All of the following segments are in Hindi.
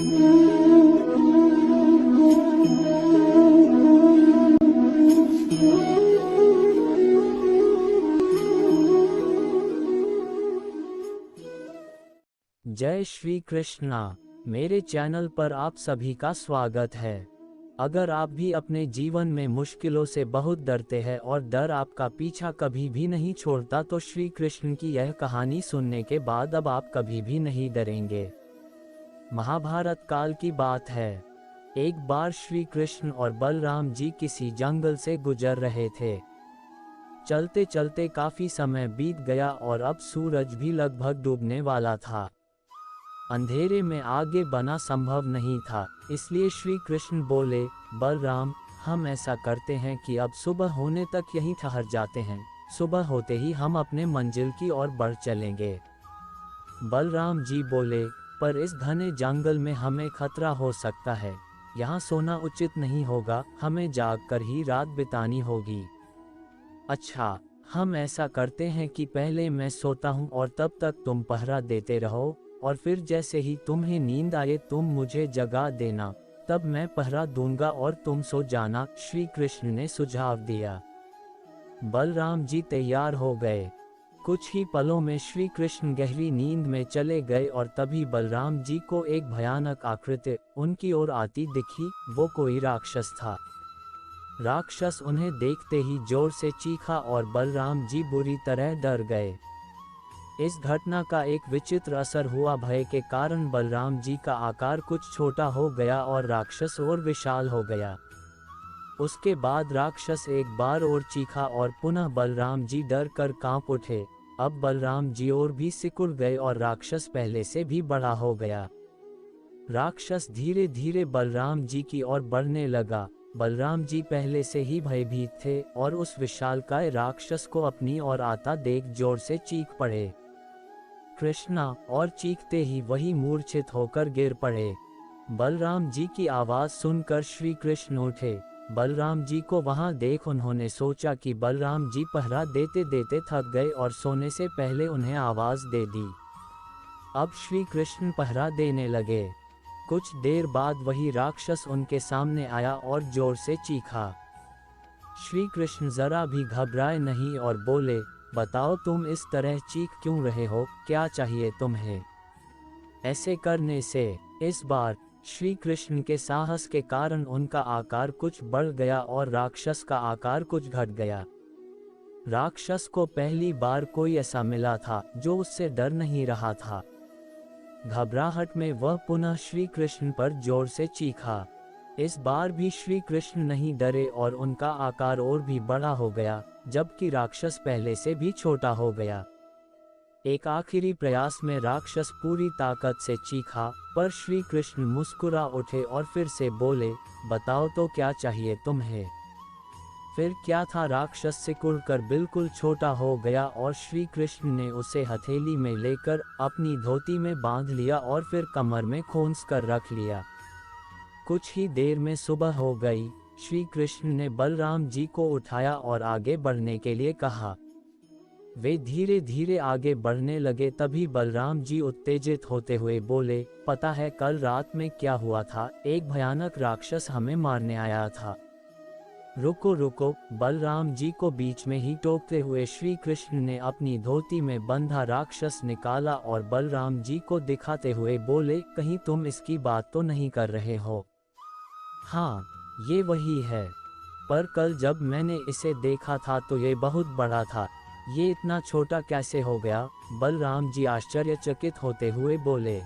जय श्री कृष्णा। मेरे चैनल पर आप सभी का स्वागत है। अगर आप भी अपने जीवन में मुश्किलों से बहुत डरते हैं और डर आपका पीछा कभी भी नहीं छोड़ता, तो श्री कृष्ण की यह कहानी सुनने के बाद अब आप कभी भी नहीं डरेंगे। महाभारत काल की बात है। एक बार श्री कृष्ण और बलराम जी किसी जंगल से गुजर रहे थे। चलते चलते काफी समय बीत गया और अब सूरज भी लगभग डूबने वाला था। अंधेरे में आगे बढ़ना संभव नहीं था, इसलिए श्री कृष्ण बोले, बलराम, हम ऐसा करते हैं कि अब सुबह होने तक यहीं ठहर जाते हैं। सुबह होते ही हम अपने मंजिल की ओर बढ़ चलेंगे। बलराम जी बोले, पर इस घने जंगल में हमें खतरा हो सकता है। यहाँ सोना उचित नहीं होगा, हमें जागकर ही रात बितानी होगी। अच्छा, हम ऐसा करते हैं कि पहले मैं सोता हूँ और तब तक तुम पहरा देते रहो, और फिर जैसे ही तुम्हें नींद आए तुम मुझे जगा देना, तब मैं पहरा दूंगा और तुम सो जाना। श्री कृष्ण ने सुझाव दिया। बलराम जी तैयार हो गए। कुछ ही पलों में श्री कृष्ण गहरी नींद में चले गए और तभी बलराम जी को एक भयानक आकृति उनकी ओर आती दिखी। वो कोई राक्षस था। राक्षस उन्हें देखते ही जोर से चीखा और बलराम जी बुरी तरह डर गए। इस घटना का एक विचित्र असर हुआ। भय के कारण बलराम जी का आकार कुछ छोटा हो गया और राक्षस और विशाल हो गया। उसके बाद राक्षस एक बार और चीखा और पुनः बलराम जी डर कर कांप उठे। अब बलराम जी और भी सिकुड़ गए और राक्षस पहले से भी बड़ा हो गया। राक्षस धीरे धीरे बलराम जी की ओर बढ़ने लगा। बलराम जी पहले से ही भयभीत थे और उस विशालकाय राक्षस को अपनी ओर आता देख जोर से चीख पड़े, कृष्णा, और चीखते ही वही मूर्छित होकर गिर पड़े। बलराम जी की आवाज सुनकर श्री कृष्ण उठे। बलराम जी को वहां देख उन्होंने सोचा कि बलराम जी पहरा देते देते थक गए और सोने से पहले उन्हें आवाज दे दी। अब श्री कृष्ण पहरा देने लगे। कुछ देर बाद वही राक्षस उनके सामने आया और जोर से चीखा। श्री कृष्ण जरा भी घबराए नहीं और बोले, बताओ तुम इस तरह चीख क्यों रहे हो, क्या चाहिए तुम्हें? ऐसे करने से इस बार श्री कृष्ण के साहस के कारण उनका आकार कुछ बढ़ गया और राक्षस का आकार कुछ घट गया। राक्षस को पहली बार कोई ऐसा मिला था जो उससे डर नहीं रहा था। घबराहट में वह पुनः श्री कृष्ण पर जोर से चीखा। इस बार भी श्री कृष्ण नहीं डरे और उनका आकार और भी बड़ा हो गया, जबकि राक्षस पहले से भी छोटा हो गया। एक आखिरी प्रयास में राक्षस पूरी ताकत से चीखा, पर श्री कृष्ण मुस्कुरा उठे और फिर से बोले, बताओ तो क्या चाहिए तुम्हें? फिर क्या था, राक्षस सिकुड़कर बिल्कुल छोटा हो गया और श्री कृष्ण ने उसे हथेली में लेकर अपनी धोती में बांध लिया और फिर कमर में खोंस कर रख लिया। कुछ ही देर में सुबह हो गई। श्री कृष्ण ने बलराम जी को उठाया और आगे बढ़ने के लिए कहा। वे धीरे धीरे आगे बढ़ने लगे। तभी बलराम जी उत्तेजित होते हुए बोले, पता है कल रात में क्या हुआ था? एक भयानक राक्षस हमें मारने आया था। रुको रुको, बलराम जी को बीच में ही टोकते हुए श्री कृष्ण ने अपनी धोती में बंधा राक्षस निकाला और बलराम जी को दिखाते हुए बोले, कहीं तुम इसकी बात तो नहीं कर रहे हो? हाँ, ये वही है, पर कल जब मैंने इसे देखा था तो ये बहुत बड़ा था, ये इतना छोटा कैसे हो गया? बलराम जी आश्चर्यचकित होते हुए बोले।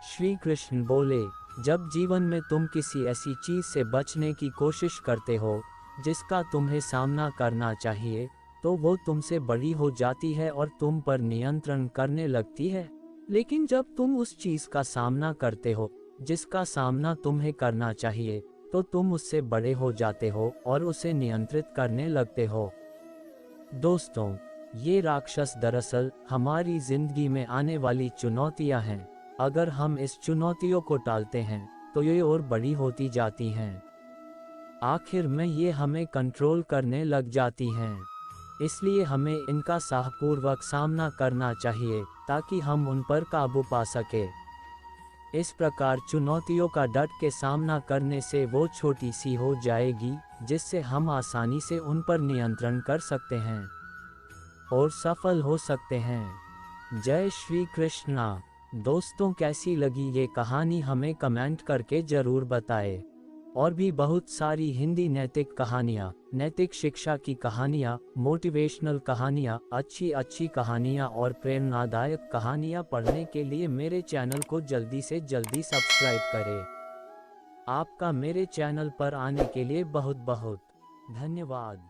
श्री कृष्ण बोले, जब जीवन में तुम किसी ऐसी चीज से बचने की कोशिश करते हो जिसका तुम्हें सामना करना चाहिए, तो वो तुमसे बड़ी हो जाती है और तुम पर नियंत्रण करने लगती है। लेकिन जब तुम उस चीज का सामना करते हो जिसका सामना तुम्हें करना चाहिए, तो तुम उससे बड़े हो जाते हो और उसे नियंत्रित करने लगते हो। दोस्तों, ये राक्षस दरअसल हमारी जिंदगी में आने वाली चुनौतियां हैं। अगर हम इस चुनौतियों को टालते हैं तो ये और बड़ी होती जाती हैं। आखिर में ये हमें कंट्रोल करने लग जाती हैं। इसलिए हमें इनका साहसपूर्वक सामना करना चाहिए ताकि हम उन पर काबू पा सके। इस प्रकार चुनौतियों का डट के सामना करने से वो छोटी सी हो जाएगी, जिससे हम आसानी से उन पर नियंत्रण कर सकते हैं और सफल हो सकते हैं। जय श्री कृष्णा। दोस्तों, कैसी लगी ये कहानी हमें कमेंट करके ज़रूर बताएं। और भी बहुत सारी हिंदी नैतिक कहानियाँ, नैतिक शिक्षा की कहानियाँ, मोटिवेशनल कहानियाँ, अच्छी कहानियाँ और प्रेरणादायक कहानियाँ पढ़ने के लिए मेरे चैनल को जल्दी से जल्दी सब्सक्राइब करें। आपका मेरे चैनल पर आने के लिए बहुत बहुत धन्यवाद।